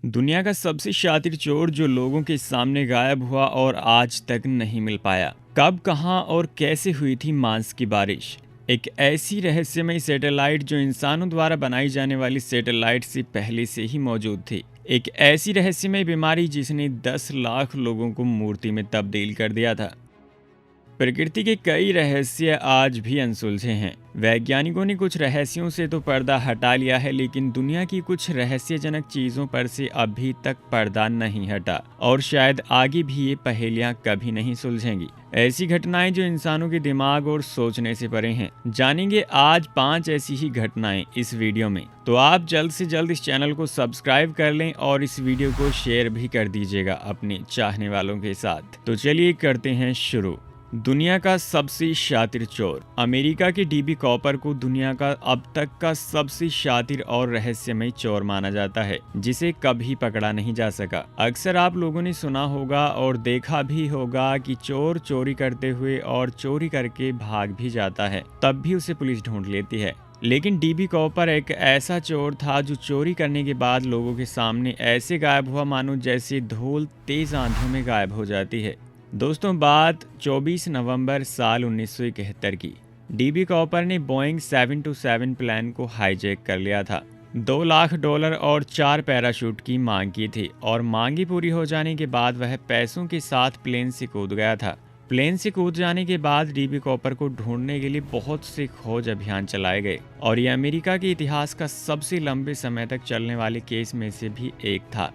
दुनिया का सबसे शातिर चोर जो लोगों के सामने गायब हुआ और आज तक नहीं मिल पाया। कब, कहां और कैसे हुई थी मांस की बारिश? एक ऐसी रहस्यमय सैटेलाइट जो इंसानों द्वारा बनाई जाने वाली सैटेलाइट से पहले से ही मौजूद थी। एक ऐसी रहस्यमय बीमारी जिसने 10 लाख लोगों को मूर्ति में तब्दील कर दिया था। प्रकृति के कई रहस्य आज भी अनसुलझे हैं। वैज्ञानिकों ने कुछ रहस्यों से तो पर्दा हटा लिया है, लेकिन दुनिया की कुछ रहस्यजनक चीजों पर से अभी तक पर्दा नहीं हटा और शायद आगे भी ये पहेलियां कभी नहीं सुलझेंगी। ऐसी घटनाएं जो इंसानों के दिमाग और सोचने से परे हैं। जानेंगे आज 5 ऐसी ही घटनाएं इस वीडियो में। तो आप जल्द से जल्द इस चैनल को सब्सक्राइब कर लें और इस वीडियो को शेयर भी कर दीजिएगा अपने चाहने वालों के साथ। तो चलिए करते हैं शुरू। दुनिया का सबसे शातिर चोर। अमेरिका के डीबी कॉपर को दुनिया का अब तक का सबसे शातिर और रहस्यमय चोर माना जाता है, जिसे कभी पकड़ा नहीं जा सका। अक्सर आप लोगों ने सुना होगा और देखा भी होगा कि चोर चोरी करते हुए और चोरी करके भाग भी जाता है, तब भी उसे पुलिस ढूंढ लेती है। लेकिन डीबी कॉपर एक ऐसा चोर था जो चोरी करने के बाद लोगों के सामने ऐसे गायब हुआ मानो जैसे धूल तेज आंधियों में गायब हो जाती है। दोस्तों, बात 24 नवंबर साल 1971 की। डीबी कॉपर ने बोइंग 727 प्लान को हाईजैक कर लिया था। $2 लाख और 4 पैराशूट की मांग की थी और मांगी पूरी हो जाने के बाद वह पैसों के साथ प्लेन से कूद गया था। प्लेन से कूद जाने के बाद डीबी कॉपर को ढूंढने के लिए बहुत से खोज अभियान चलाए गए और ये अमेरिका के इतिहास का सबसे लंबे समय तक चलने वाले केस में से भी एक था।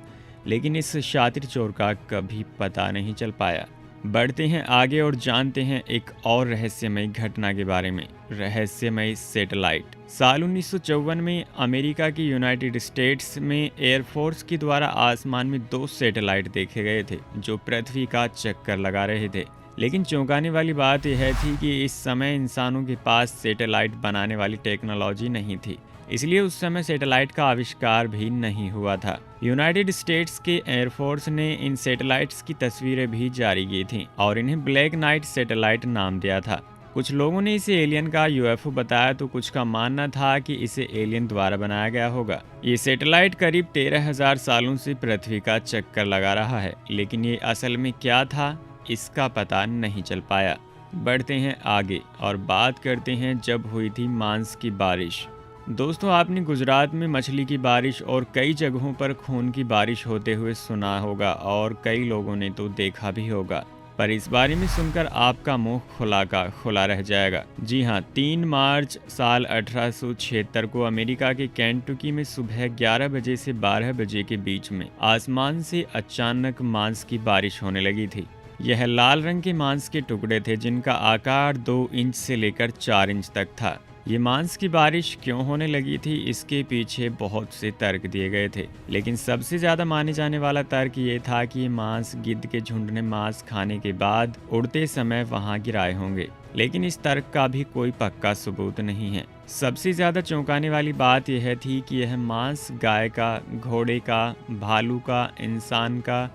लेकिन इस शातिर चोर का कभी पता नहीं चल पाया। बढ़ते हैं आगे और जानते हैं एक और रहस्यमय घटना के बारे में। रहस्यमय सैटेलाइट। साल 1954 में अमेरिका की यूनाइटेड स्टेट्स में एयरफोर्स के द्वारा आसमान में 2 सैटेलाइट देखे गए थे जो पृथ्वी का चक्कर लगा रहे थे। लेकिन चौंकाने वाली बात यह थी कि इस समय इंसानों के पास सैटेलाइट बनाने वाली टेक्नोलॉजी नहीं थी, इसलिए उस समय सैटेलाइट का आविष्कार भी नहीं हुआ था। यूनाइटेड स्टेट्स के एयरफोर्स ने इन सैटेलाइट्स की तस्वीरें भी जारी की थीं और इन्हें ब्लैक नाइट सैटेलाइट नाम दिया था। कुछ लोगों ने इसे एलियन का यूएफओ बताया तो कुछ का मानना था कि इसे एलियन द्वारा बनाया गया होगा। ये सैटेलाइट करीब 13,000 सालों से पृथ्वी का चक्कर लगा रहा है, लेकिन ये असल में क्या था इसका पता नहीं चल पाया। बढ़ते हैं आगे और बात करते हैं जब हुई थी मांस की बारिश। दोस्तों, आपने गुजरात में मछली की बारिश और कई जगहों पर खून की बारिश होते हुए सुना होगा और कई लोगों ने तो देखा भी होगा, पर इस बारे में सुनकर आपका मुंह खुला का खुला रह जाएगा। जी हाँ, 3 मार्च साल 1876 को अमेरिका के केंटुकी में सुबह 11 बजे से 12 बजे के बीच में आसमान से अचानक मांस की बारिश होने लगी थी। यह लाल रंग के मांस के टुकड़े थे जिनका आकार 2 इंच से लेकर 4 इंच तक था। ये मांस की बारिश क्यों होने लगी थी, इसके पीछे बहुत से तर्क दिए गए थे, लेकिन सबसे ज्यादा माने जाने वाला तर्क ये था कि ये मांस गिद्ध के झुंड ने मांस खाने के बाद उड़ते समय वहां गिराए होंगे, लेकिन इस तर्क का भी कोई पक्का सबूत नहीं है। सबसे ज्यादा चौंकाने वाली बात यह थी कि यह मांस गाय का, घोड़े का, भालू का, इंसान का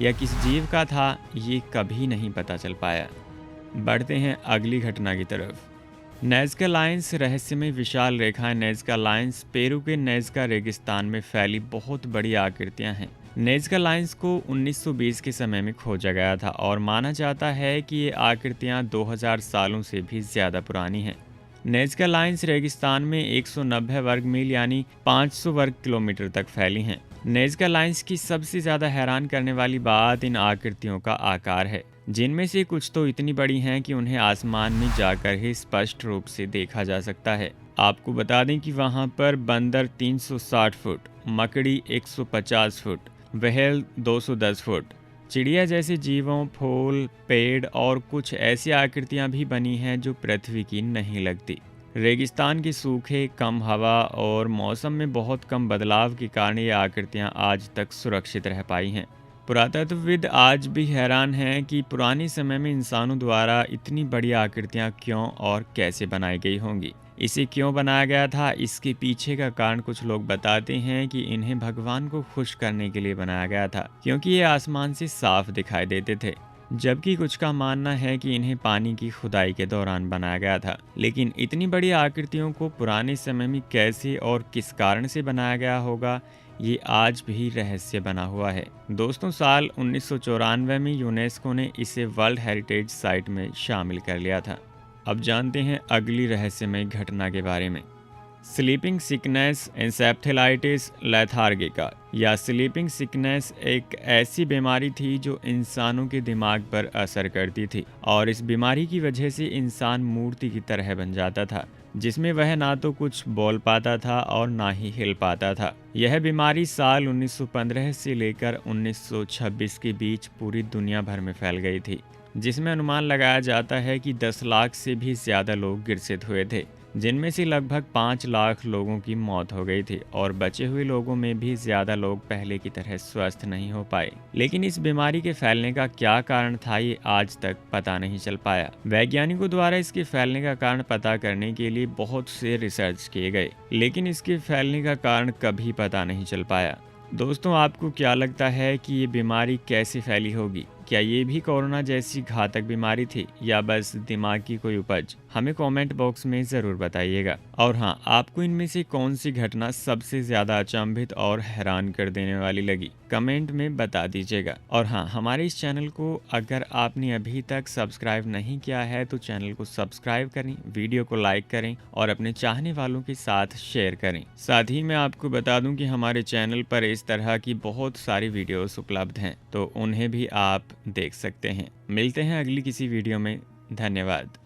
या किस जीव का था, ये कभी नहीं पता चल पाया। बढ़ते हैं अगली घटना की तरफ। नेज़का लाइन्स। रहस्यमय विशाल रेखाएं नेज़का लाइन्स पेरू के नेज़का रेगिस्तान में फैली बहुत बड़ी आकृतियां हैं। नेज़का लाइन्स को 1920 के समय में खोजा गया था और माना जाता है कि ये आकृतियां 2000 सालों से भी ज़्यादा पुरानी हैं। नेज़का लाइन्स रेगिस्तान में 190 वर्ग मील यानी 500 वर्ग किलोमीटर तक फैली हैं। नेज़का लाइन्स की सबसे ज़्यादा हैरान करने वाली बात इन आकृतियों का आकार है, जिनमें से कुछ तो इतनी बड़ी हैं कि उन्हें आसमान में जाकर ही स्पष्ट रूप से देखा जा सकता है। आपको बता दें कि वहां पर बंदर 360 फुट, मकड़ी 150 फुट, व्हेल 210 फुट, चिड़िया जैसे जीवों, फूल, पेड़ और कुछ ऐसी आकृतियां भी बनी हैं जो पृथ्वी की नहीं लगती। रेगिस्तान के सूखे, कम हवा और मौसम में बहुत कम बदलाव के कारण ये आकृतियां आज तक सुरक्षित रह पाई हैं। पुरातत्वविद आज भी हैरान हैं कि पुराने समय में इंसानों द्वारा इतनी बड़ी आकृतियां क्यों और कैसे बनाई गई होंगी। इसे क्यों बनाया गया था, इसके पीछे का कारण कुछ लोग बताते हैं कि इन्हें भगवान को खुश करने के लिए बनाया गया था, क्योंकि ये आसमान से साफ दिखाई देते थे। जबकि कुछ का मानना है कि इन्हें पानी की खुदाई के दौरान बनाया गया था। लेकिन इतनी बड़ी आकृतियों को पुराने समय में कैसे और किस कारण से बनाया गया होगा, ये आज भी रहस्य बना हुआ है। दोस्तों, साल 1994 में यूनेस्को ने इसे वर्ल्ड हेरिटेज साइट में शामिल कर लिया था। अब जानते हैं अगली रहस्यमय घटना के बारे में। स्लीपिंग सिकनेस एंसेफेलाइटिस लेथार्गिका या स्लीपिंग सिकनेस एक ऐसी बीमारी थी जो इंसानों के दिमाग पर असर करती थी और इस बीमारी की वजह से इंसान मूर्ति की तरह बन जाता था, जिसमें वह ना तो कुछ बोल पाता था और ना ही हिल पाता था। यह बीमारी साल 1915 से लेकर 1926 के बीच पूरी दुनिया भर में फैल गई थी, जिसमें अनुमान लगाया जाता है कि 10 लाख से भी ज़्यादा लोग ग्रसित हुए थे, जिनमें से लगभग 5 लाख लोगों की मौत हो गई थी और बचे हुए लोगों में भी ज़्यादा लोग पहले की तरह स्वस्थ नहीं हो पाए। लेकिन इस बीमारी के फैलने का क्या कारण था, ये आज तक पता नहीं चल पाया। वैज्ञानिकों द्वारा इसके फैलने का कारण पता करने के लिए बहुत से रिसर्च किए गए, लेकिन इसके फैलने का कारण कभी पता नहीं चल पाया। दोस्तों, आपको क्या लगता है कि ये बीमारी कैसे फैली होगी? क्या ये भी कोरोना जैसी घातक बीमारी थी या बस दिमाग की कोई उपज? हमें कमेंट बॉक्स में ज़रूर बताइएगा। और हाँ, आपको इनमें से कौन सी घटना सबसे ज़्यादा अचंभित और हैरान कर देने वाली लगी? कमेंट में बता दीजिएगा। और हाँ, हमारे इस चैनल को अगर आपने अभी तक सब्सक्राइब नहीं किया है तो चैनल को सब्सक्राइब करें, वीडियो को लाइक करें और अपने चाहने वालों के साथ शेयर करें। साथ ही मैं आपको बता दूं कि हमारे चैनल पर इस तरह की बहुत सारी वीडियोस उपलब्ध हैं, तो उन्हें भी आप देख सकते हैं। मिलते हैं अगली किसी वीडियो में। धन्यवाद।